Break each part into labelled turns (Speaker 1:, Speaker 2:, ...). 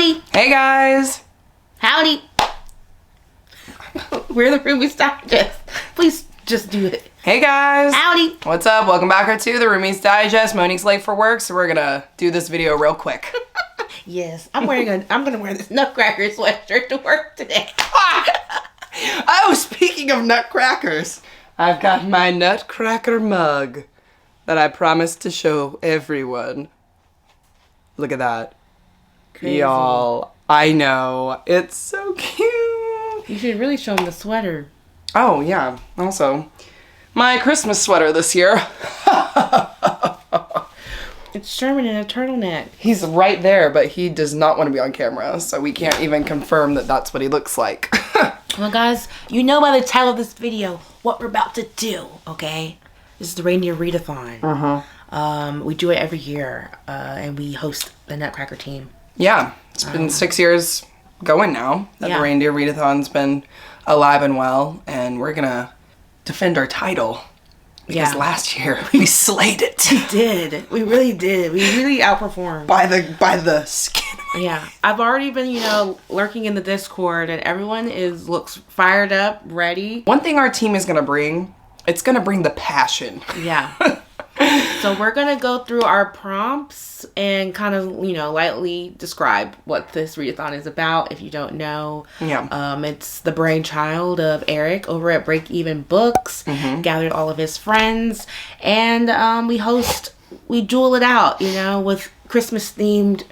Speaker 1: Howdy.
Speaker 2: Hey guys.
Speaker 1: Howdy. We're the Roomies Digest. Please just do it.
Speaker 2: Hey guys.
Speaker 1: Howdy.
Speaker 2: What's up? Welcome back to the Roomies Digest. Monique's late for work, so we're gonna do this video real quick.
Speaker 1: Yes, I'm gonna wear this Nutcracker sweatshirt to work today.
Speaker 2: Oh, speaking of nutcrackers, I've got my Nutcracker mug that I promised to show everyone. Look at that.
Speaker 1: Crazy.
Speaker 2: Y'all, I know. It's so cute.
Speaker 1: You should really show them the sweater.
Speaker 2: Oh, yeah. Also, my Christmas sweater this year.
Speaker 1: It's Sherman in a turtleneck.
Speaker 2: He's right there, but he does not want to be on camera, so we can't even confirm that that's what he looks like.
Speaker 1: Well, guys, you know by the title of this video what we're about to do, okay? This is the Reindeer Readathon. We do it every year, and we host the Nutcracker team.
Speaker 2: Yeah, it's been 6 years going now that the Reindeer Readathon's been alive and well, and we're gonna defend our title because last year we slayed it.
Speaker 1: We did. We really did. We really outperformed
Speaker 2: by the skin.
Speaker 1: Yeah, I've already been, lurking in the Discord, and everyone looks fired up, ready.
Speaker 2: One thing our team is gonna bring, it's gonna bring the passion.
Speaker 1: Yeah. So we're going to go through our prompts and kind of, lightly describe what this readathon is about if you don't know.
Speaker 2: Yeah.
Speaker 1: It's the brainchild of Erik over at Break Even Books, gathered all of his friends, and we duel it out, with Christmas-themed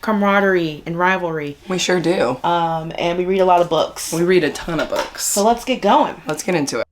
Speaker 1: camaraderie and rivalry.
Speaker 2: We sure do.
Speaker 1: And we read a lot of books.
Speaker 2: We read a ton of books.
Speaker 1: So let's get going.
Speaker 2: Let's get into it.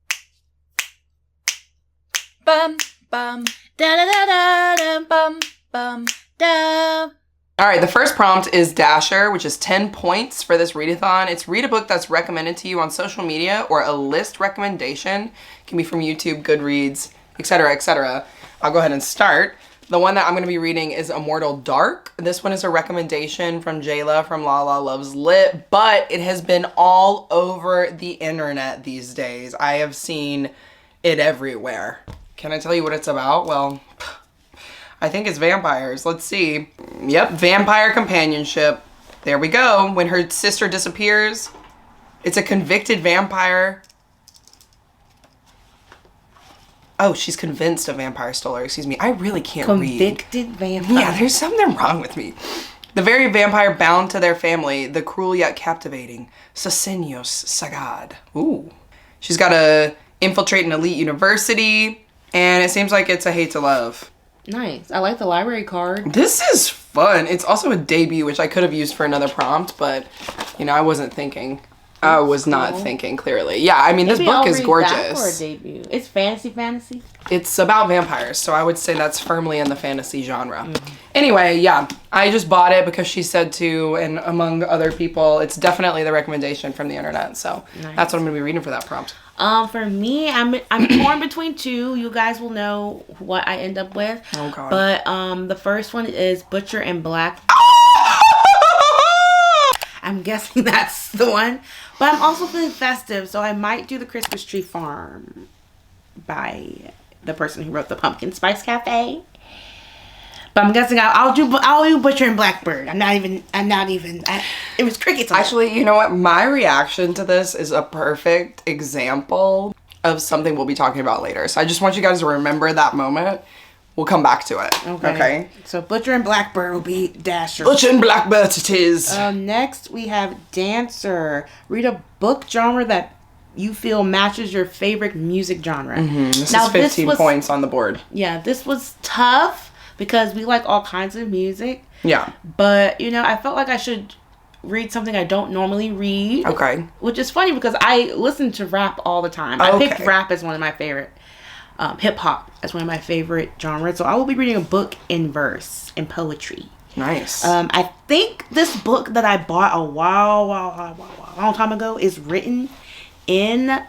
Speaker 3: Bum, bum, da da da da da, bum, bum, da.
Speaker 2: All right, the first prompt is Dasher, which is 10 points for this readathon. It's read a book that's recommended to you on social media or a list recommendation. It can be from YouTube, Goodreads, etc., etc. I'll go ahead and start. The one that I'm going to be reading is Immortal Dark. This one is a recommendation from Jayla from Lala Loves Lit, but it has been all over the internet these days. I have seen it everywhere. Can I tell you what it's about? Well, I think it's vampires. Let's see. Yep, vampire companionship. There we go. When her sister disappears, it's a convicted vampire. Oh, she's convinced a vampire stole her. Excuse me. I really can't read.
Speaker 1: Convicted vampire.
Speaker 2: Yeah, there's something wrong with me. The very vampire bound to their family, the cruel yet captivating Sueños Sagad. Ooh. She's got to infiltrate an elite university. And it seems like it's a hate to love.
Speaker 1: Nice. I like the library card.
Speaker 2: This is fun. It's also a debut, which I could have used for another prompt, but, I wasn't thinking. I was not thinking clearly. Yeah, I mean, this book is gorgeous.
Speaker 1: That for a debut. It's fantasy.
Speaker 2: It's about vampires, so I would say that's firmly in the fantasy genre. Anyway, yeah, I just bought it because she said to, and among other people, it's definitely the recommendation from the internet. So that's what I'm going to be reading for that prompt.
Speaker 1: For me, I'm torn between two. You guys will know what I end up with.
Speaker 2: Oh God.
Speaker 1: But the first one is Butcher and Black. I'm guessing that's the one. But I'm also feeling festive, so I might do The Christmas Tree Farm by the person who wrote the Pumpkin Spice Cafe. But I'm guessing I'll do Butcher and Blackbird. It was crickets.
Speaker 2: Actually, you know what? My reaction to this is a perfect example of something we'll be talking about later. So I just want you guys to remember that moment. We'll come back to it. Okay.
Speaker 1: So Butcher and Blackbird will be Dasher.
Speaker 2: Butcher and Blackbird it is.
Speaker 1: Next we have Dancer. Read a book genre that you feel matches your favorite music genre.
Speaker 2: This is 15 points on the board.
Speaker 1: Yeah, this was tough because we like all kinds of music.
Speaker 2: Yeah.
Speaker 1: But, I felt like I should read something I don't normally read.
Speaker 2: Okay.
Speaker 1: Which is funny because I listen to rap all the time. I picked rap as one of my favorite. Hip-hop as one of my favorite genres. So I will be reading a book in verse, in poetry.
Speaker 2: Nice.
Speaker 1: I think this book that I bought a long time ago is written in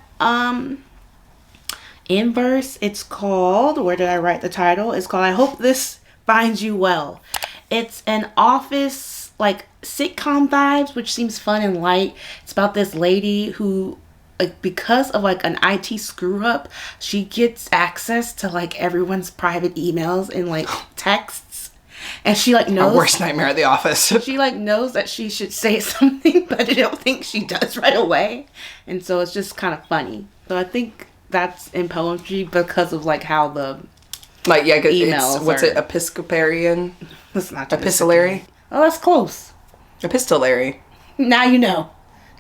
Speaker 1: verse. It's called, where did I write the title? It's called I Hope This Finds You Well. It's an office, sitcom vibes, which seems fun and light. It's about this lady who, because of an IT screw up, she gets access to everyone's private emails and texts. And she like knows.
Speaker 2: Our worst nightmare at the office.
Speaker 1: She like knows that she should say something, but I don't think she does right away. And so it's just kind of funny. So I think that's in poetry because of like how the
Speaker 2: like, yeah,
Speaker 1: emails
Speaker 2: it's, what's it, Episcoparian?
Speaker 1: That's not
Speaker 2: Epistolary?
Speaker 1: Oh, that's close.
Speaker 2: Epistolary.
Speaker 1: Now you know.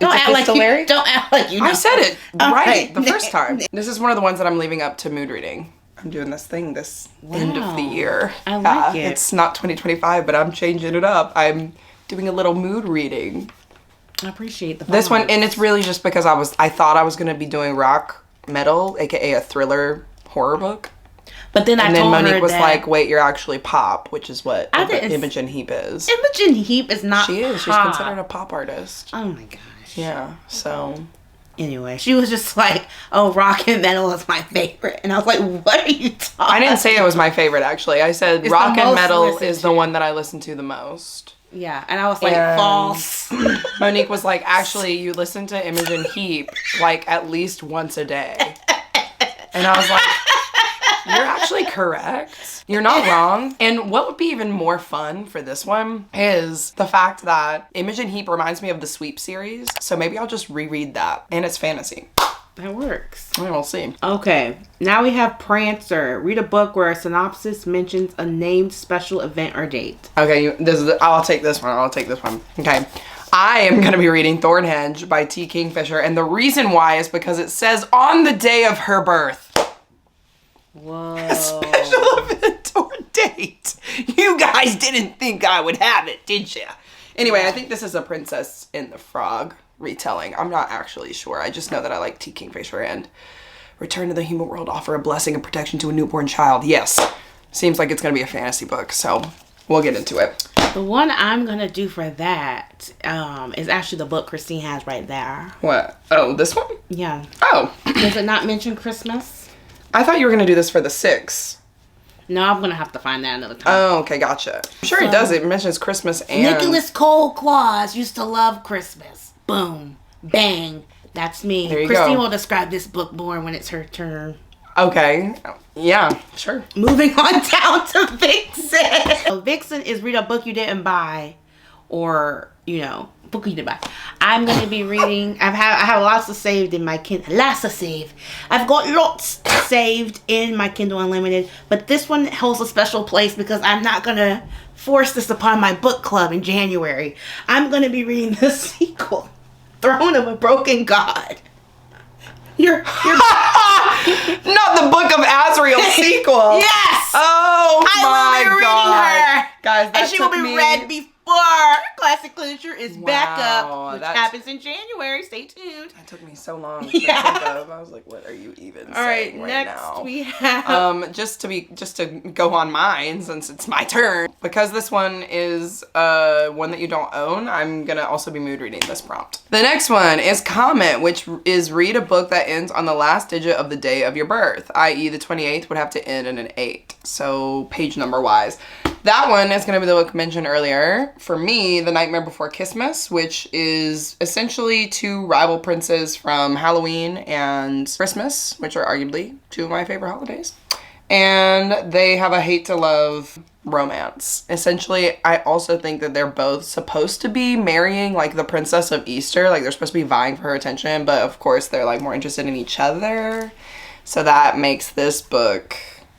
Speaker 1: Don't act like you. Don't act like you know.
Speaker 2: I said it right the
Speaker 1: Okay.
Speaker 2: first time. This is one of the ones that I'm leaving up to mood reading. I'm doing this thing this end of the year.
Speaker 1: I like it.
Speaker 2: It's not 2025, but I'm changing it up. I'm doing a little mood reading.
Speaker 1: I appreciate the
Speaker 2: This one, and it's really just because I thought I was going to be doing rock metal, aka a thriller horror book.
Speaker 1: But then
Speaker 2: and then
Speaker 1: told
Speaker 2: Monique
Speaker 1: her
Speaker 2: was
Speaker 1: that
Speaker 2: like, wait, you're actually pop, which is what
Speaker 1: didn't-
Speaker 2: Imogen Heap is.
Speaker 1: Imogen Heap is not.
Speaker 2: She is. She's
Speaker 1: pop.
Speaker 2: considered a pop artist.
Speaker 1: Oh my gosh.
Speaker 2: Yeah, so...
Speaker 1: Anyway, she was just like, oh, rock and metal is my favorite. And I was like, what are you talking
Speaker 2: I didn't say it was my favorite, actually. I said
Speaker 1: It's
Speaker 2: rock
Speaker 1: the
Speaker 2: and
Speaker 1: most
Speaker 2: metal
Speaker 1: listened
Speaker 2: is the one that I listen to the most.
Speaker 1: Yeah, and I was like,
Speaker 2: And
Speaker 1: false.
Speaker 2: Monique was like, actually, you listen to Imogen Heap like at least once a day. And I was like, you're actually correct. You're not wrong. And what would be even more fun for this one is the fact that Imogen Heap reminds me of the Sweep series. So maybe I'll just reread that. And it's fantasy.
Speaker 1: That works.
Speaker 2: And we'll see.
Speaker 1: Okay, now we have Prancer. Read a book where a synopsis mentions a named special event or date.
Speaker 2: Okay, I'll take this one. Okay. I am going to be reading Thornhenge by T. Kingfisher. And the reason why is because it says on the day of her birth.
Speaker 1: Whoa.
Speaker 2: A special event or date. You guys didn't think I would have it, did ya? Anyway, I think this is a Princess and the Frog retelling. I'm not actually sure. I just know that I like T. Kingfisher and Return to the Human World, offer a blessing and protection to a newborn child. Yes. Seems like it's going to be a fantasy book, so we'll get into it.
Speaker 1: The one I'm going to do for that is actually the book Kristin has right there.
Speaker 2: What? Oh, this one?
Speaker 1: Yeah.
Speaker 2: Oh.
Speaker 1: Does it not mention Christmas?
Speaker 2: I thought you were going to do this for the 6.
Speaker 1: No, I'm going to have to find that another time.
Speaker 2: Oh, okay, gotcha. I'm sure it does. It mentions Christmas and...
Speaker 1: Nicholas Cole Claus used to love Christmas. Boom. Bang. That's me.
Speaker 2: There you
Speaker 1: Kristin
Speaker 2: go.
Speaker 1: will describe this book more when it's her turn.
Speaker 2: Okay. Yeah, sure.
Speaker 1: Moving on down to Vixen. So Vixen is read a book you didn't buy, or, book you didn't buy. I'm going to be reading, I have lots of saved in my Kindle. I've got lots saved in my Kindle Unlimited, but this one holds a special place because I'm not going to force this upon my book club in January. I'm going to be reading the sequel, Throne of a Broken God. You're
Speaker 2: Not the Book of Azrael sequel.
Speaker 1: Yes!
Speaker 2: Oh
Speaker 1: I will
Speaker 2: my
Speaker 1: be
Speaker 2: God.
Speaker 1: reading her.
Speaker 2: Guys, that
Speaker 1: and she will
Speaker 2: took
Speaker 1: be
Speaker 2: me...
Speaker 1: read before Classic Literature is back
Speaker 2: Wow,
Speaker 1: up, which
Speaker 2: that's-
Speaker 1: happens in January. Stay tuned.
Speaker 2: That took me so long to think of. I was like, what are you even saying right
Speaker 1: next
Speaker 2: now?
Speaker 1: we have...
Speaker 2: just to go on mine, since it's my turn, because this one is one that you don't own, I'm gonna also be mood reading this prompt. The next one is Comet, which is read a book that ends on the last digit of the day of your birth, i.e. the 28th would have to end in an 8. So page number wise. That one is going to be the book mentioned earlier. For me, The Nightmare Before Christmas, which is essentially 2 rival princes from Halloween and Christmas, which are arguably 2 of my favorite holidays. And they have a hate-to-love romance. Essentially, I also think that they're both supposed to be marrying, like, the Princess of Easter. Like, they're supposed to be vying for her attention, but of course, they're, like, more interested in each other. So that makes this book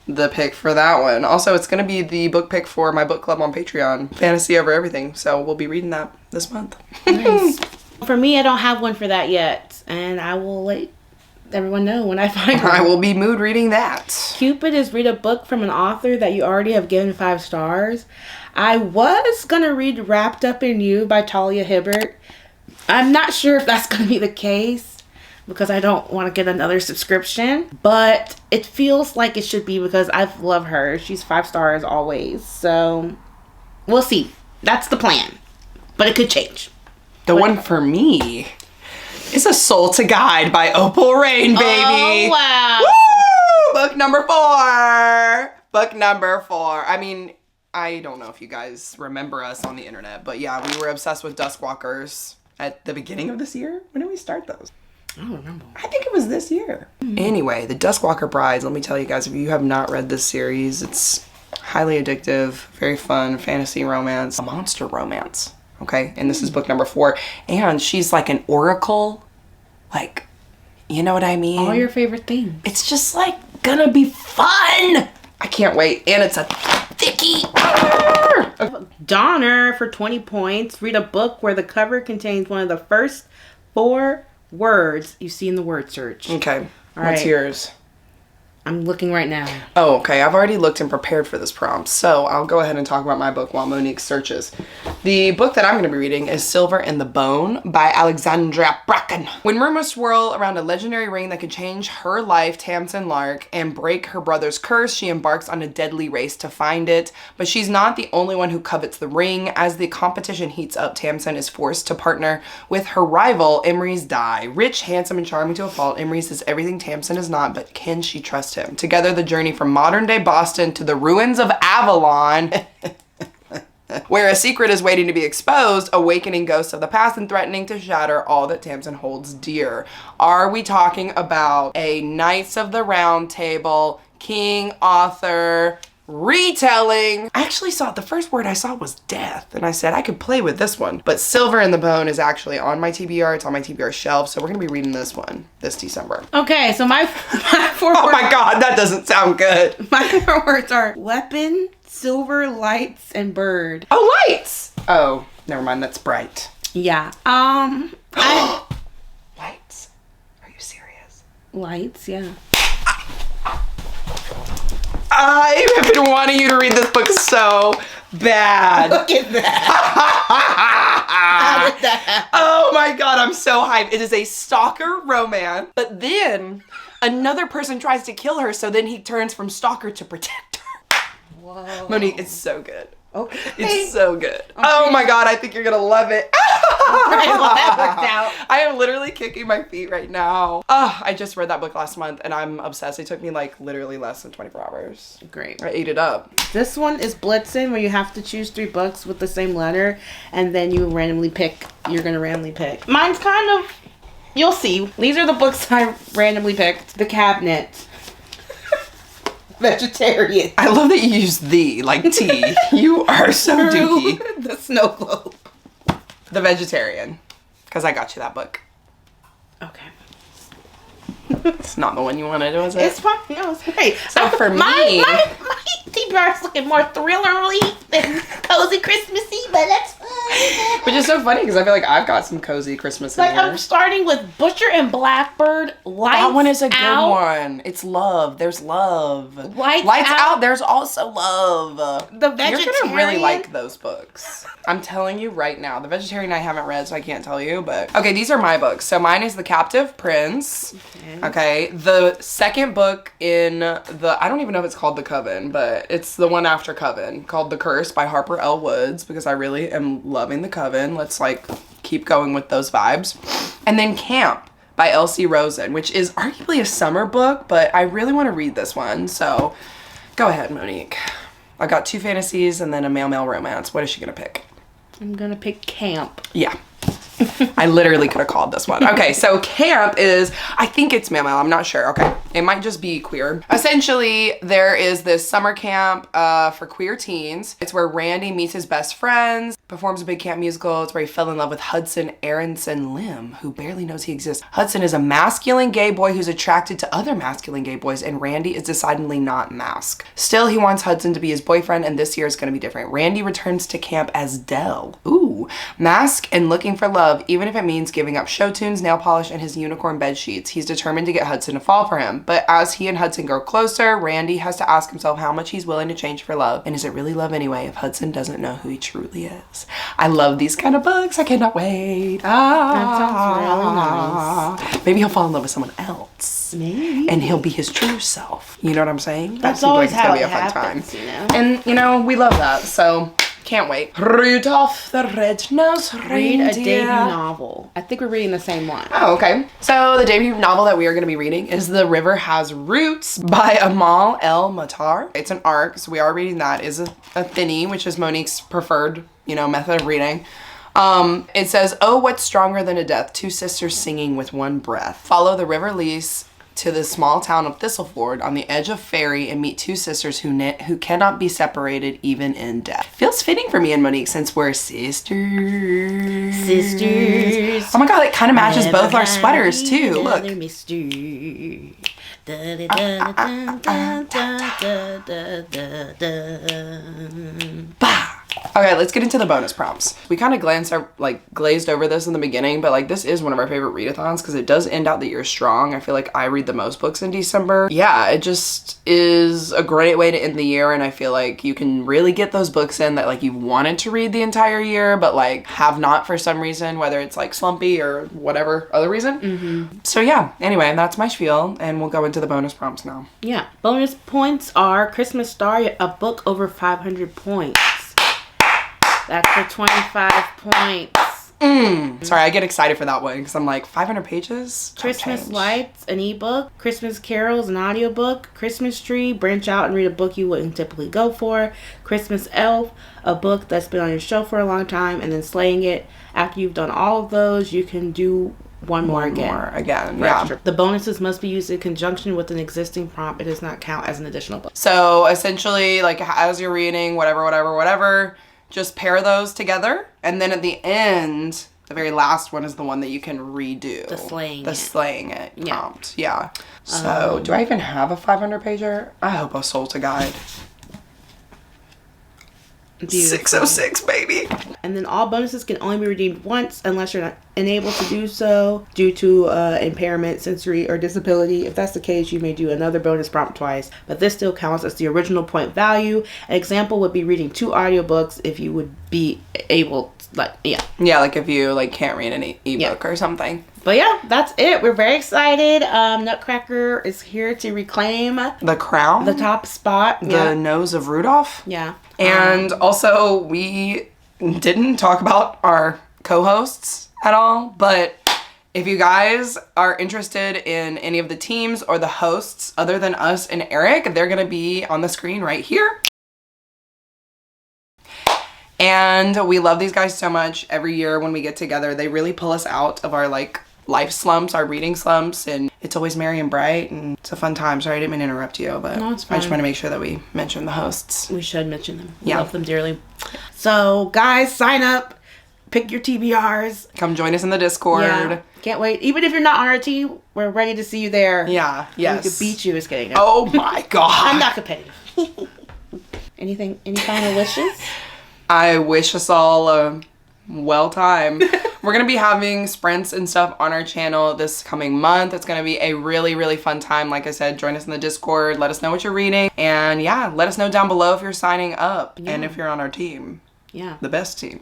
Speaker 2: the pick for that one. Also, it's going to be the book pick for my book club on Patreon, Fantasy Over Everything. So we'll be reading that this month.
Speaker 1: Nice. For me, I don't have one for that yet, and I will let everyone know when I find one.
Speaker 2: I will be mood reading that.
Speaker 1: Cupid is read a book from an author that you already have given 5 stars. I was going to read Wrapped Up in You by Talia Hibbert. I'm not sure if that's going to be the case, because I don't want to get another subscription, but it feels like it should be because I love her. She's 5 stars always, so we'll see. That's the plan, but it could change.
Speaker 2: The one for me is A Soul to Guide by Opal Rain, baby.
Speaker 1: Oh, wow.
Speaker 2: Woo! Book number 4. Book number 4. I mean, I don't know if you guys remember us on the internet, but yeah, we were obsessed with Duskwalkers at the beginning of this year. When did we start those?
Speaker 1: I don't remember.
Speaker 2: I think it was this year. Anyway, the Duskwalker Brides, let me tell you guys, if you have not read this series, it's highly addictive, very fun fantasy romance, a monster romance. Okay, and this is book number 4. And she's like an oracle. Like, you know what I mean?
Speaker 1: All your favorite things.
Speaker 2: It's just like gonna be fun. I can't wait. And it's a thickie.
Speaker 1: Donner for 20 points. Read a book where the cover contains one of the first 4 words you see in the word search.
Speaker 2: Okay.
Speaker 1: All
Speaker 2: What's
Speaker 1: right.
Speaker 2: yours?
Speaker 1: I'm looking right now.
Speaker 2: Oh, okay. I've already looked and prepared for this prompt, so I'll go ahead and talk about my book while Monique searches. The book that I'm going to be reading is Silver in the Bone by Alexandra Bracken. When rumors swirl around a legendary ring that could change her life, Tamsin Lark, and break her brother's curse, she embarks on a deadly race to find it. But she's not the only one who covets the ring. As the competition heats up, Tamsin is forced to partner with her rival, Emery's Dye. Rich, handsome, and charming to a fault, Emery's is everything Tamsin is not, but can she trust him? Together, the journey from modern-day Boston to the ruins of Avalon, where a secret is waiting to be exposed, awakening ghosts of the past and threatening to shatter all that Tamsin holds dear. Are we talking about a Knights of the Round Table, King Arthur retelling? I actually saw, the first word I saw was death, and I said I could play with this one. But Silver in the Bone is actually on my TBR. It's on my TBR shelf, so we're gonna be reading this one this December.
Speaker 1: Okay, so my 4
Speaker 2: Oh
Speaker 1: words.
Speaker 2: my god, that doesn't sound good.
Speaker 1: My 4 words are weapon, silver, lights, and bird.
Speaker 2: Oh, lights! Oh, never mind, that's bright.
Speaker 1: Yeah.
Speaker 2: Lights? Are you serious?
Speaker 1: Lights, yeah.
Speaker 2: I have been wanting you to read this book so bad.
Speaker 1: Look at that. How did that happen?
Speaker 2: Oh my god, I'm so hyped. It is a stalker romance, but then another person tries to kill her, so then he turns from stalker to protector.
Speaker 1: Whoa.
Speaker 2: Monique, it's so good.
Speaker 1: Okay.
Speaker 2: It's so good. Oh my god, I think you're gonna love it.
Speaker 1: That worked out.
Speaker 2: I am literally kicking my feet right now. I just read that book last month and I'm obsessed. It took me like literally less than 24 hours.
Speaker 1: Great.
Speaker 2: I ate it up.
Speaker 1: This one is Blitzen, where you have to choose 3 books with the same letter, and then you randomly pick. You're gonna randomly pick. Mine's kind of, you'll see. These are the books I randomly picked. The Cabinet. Vegetarian.
Speaker 2: I love that you use the, like tea. You are so dookie.
Speaker 1: The Snow Globe.
Speaker 2: The Vegetarian. Because I got you that book.
Speaker 1: Okay.
Speaker 2: It's not the one you wanted, was it?
Speaker 1: It's fine. No, it's great.
Speaker 2: So for me-
Speaker 1: my TBR is looking more thrillery than cozy Christmassy, but that's fine.
Speaker 2: Which is so funny because I feel like I've got some cozy Christmas in
Speaker 1: Like,
Speaker 2: here.
Speaker 1: I'm starting with Butcher and Blackbird. Lights
Speaker 2: That one is a good
Speaker 1: Out.
Speaker 2: one. It's love. There's love.
Speaker 1: Lights
Speaker 2: Out.
Speaker 1: Out.
Speaker 2: There's also love.
Speaker 1: The
Speaker 2: You're gonna really
Speaker 1: Vegetarian.
Speaker 2: like those books. I'm telling you right now. The Vegetarian I haven't read, so I can't tell you. But okay, these are my books. So mine is The Captive Prince. Okay, the second book in the, I don't even know if it's called The Coven, but it's the one after Coven, called The Curse by Harper L. Woods, because I really am loving The Coven. Let's like keep going with those vibes. And then Camp by Elsie Rosen, which is arguably a summer book, but I really want to read this one. So go ahead, Monique. I got 2 fantasies and then a male romance. What is she gonna pick?
Speaker 1: I'm gonna pick Camp.
Speaker 2: Yeah. I literally could have called this one. Okay, so Camp is, I think it's male, I'm not sure. Okay, it might just be queer. Essentially, there is this summer camp for queer teens. It's where Randy meets his best friends, performs a big camp musical. It's where he fell in love with Hudson Aronson Lim, who barely knows he exists. Hudson is a masculine gay boy who's attracted to other masculine gay boys, and Randy is decidedly not masc. Still, he wants Hudson to be his boyfriend, and this year is going to be different. Randy returns to camp as Dell. Ooh, masked and looking for love, even if it means giving up show tunes, nail polish, and his unicorn bed sheets. He's determined to get Hudson to fall for him. But as he and Hudson grow closer, Randy has to ask himself how much he's willing to change for love. And is it really love anyway if Hudson doesn't know who he truly is? I love these kind of books. I cannot wait.
Speaker 1: That sounds really nice.
Speaker 2: Maybe he'll fall in love with someone else.
Speaker 1: Maybe.
Speaker 2: And he'll be his true self. You know what I'm saying?
Speaker 1: That's
Speaker 2: seems
Speaker 1: always
Speaker 2: it's
Speaker 1: how
Speaker 2: gonna be
Speaker 1: it
Speaker 2: a fun
Speaker 1: happens,
Speaker 2: time.
Speaker 1: you know?
Speaker 2: And, you know, we love that. So, can't wait. Rudolph the Red-Nosed
Speaker 1: Read
Speaker 2: Reindeer.
Speaker 1: a debut novel. I think we're reading the same one.
Speaker 2: Oh, okay. So the debut novel that we are going to be reading is The River Has Roots by Amal El Matar. It's an arc, so we are reading that. It's a thinny, which is Monique's preferred, you know, method of reading. It says, oh, what's stronger than a death? 2 sisters singing with one breath. Follow the river lease to the small town of Thistleford on the edge of Fairy and meet two sisters who cannot be separated even in death. Feels fitting for me and Monique since we're sisters.
Speaker 1: Sisters.
Speaker 2: Oh my god, it kind of matches both our sweaters too. Look. Bah. Okay, let's get into the bonus prompts. We kind of glazed over this in the beginning, but like this is one of our favorite readathons because it does end out the year strong. I feel like I read the most books in December. Yeah, it just is a great way to end the year, and I feel like you can really get those books in that like you wanted to read the entire year, but like have not for some reason, whether it's like slumpy or whatever other reason. So yeah, anyway, that's my spiel, and we'll go into the bonus prompts now.
Speaker 1: Yeah, bonus points are Christmas Star, a book over 500 points. That's for 25 points.
Speaker 2: Sorry, I get excited for that one because I'm like, 500 pages?
Speaker 1: Christmas Lights, an ebook. Christmas Carols, an audiobook. Christmas Tree, branch out and read a book you wouldn't typically go for. Christmas Elf, a book that's been on your shelf for a long time. And then Slaying It. After you've done all of those, you can do one more again.
Speaker 2: Yeah.
Speaker 1: The bonuses must be used in conjunction with an existing prompt. It does not count as an additional book.
Speaker 2: So essentially, like as you're reading, whatever, just pair those together, and then at the end, the very last one is the one that you can redo.
Speaker 1: The
Speaker 2: Slaying It prompt. Yeah. So, do I even have a 500 pager? I hope I sold a guide. Beautiful. 606, baby.
Speaker 1: And then all bonuses can only be redeemed once unless you're not unable to do so due to impairment, sensory, or disability. If that's the case, you may do another bonus prompt twice, but this still counts as the original point value. An example would be reading 2 audiobooks if you would be able to,
Speaker 2: like if you like can't read an ebook or something.
Speaker 1: But yeah, that's it. We're very excited. Nutcracker is here to reclaim
Speaker 2: the crown,
Speaker 1: the top spot,
Speaker 2: the nose of Rudolph.
Speaker 1: Yeah.
Speaker 2: And also, we didn't talk about our co-hosts at all, but if you guys are interested in any of the teams or the hosts other than us and Erik, they're going to be on the screen right here. And we love these guys so much. Every year when we get together, they really pull us out of our like life slumps, our reading slumps, and it's always merry and bright, and it's a fun time. Sorry, I didn't mean to interrupt you, but
Speaker 1: no, it's fine.
Speaker 2: I just want to make sure that we mention the hosts.
Speaker 1: We should mention them. We
Speaker 2: Yeah.
Speaker 1: love them dearly. So, guys, sign up. Pick your TBRs.
Speaker 2: Come join us in the Discord.
Speaker 1: Yeah. Can't wait. Even if you're not on our team, we're ready to see you there.
Speaker 2: Yeah, yes.
Speaker 1: We could beat you. Just kidding.
Speaker 2: Oh my god.
Speaker 1: I'm not competitive. Any final wishes?
Speaker 2: I wish us all a well time. We're going to be having sprints and stuff on our channel this coming month. It's going to be a really, really fun time. Like I said, join us in the Discord. Let us know what you're reading. And yeah, let us know down below if you're signing up and if you're on our team.
Speaker 1: Yeah.
Speaker 2: The best team,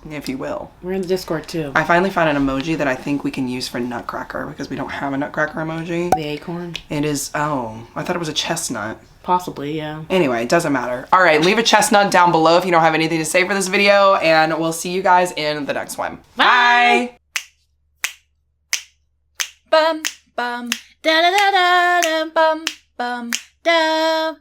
Speaker 2: if you will.
Speaker 1: We're in the Discord too.
Speaker 2: I finally found an emoji that I think we can use for Nutcracker because we don't have a Nutcracker emoji.
Speaker 1: The acorn?
Speaker 2: It is, oh, I thought it was a chestnut.
Speaker 1: Possibly, yeah.
Speaker 2: Anyway, it doesn't matter. All right, leave a chestnut down below if you don't have anything to say for this video, and we'll see you guys in the next one. Bye!
Speaker 3: Bum, bum, da da da da da, bum, bum, da.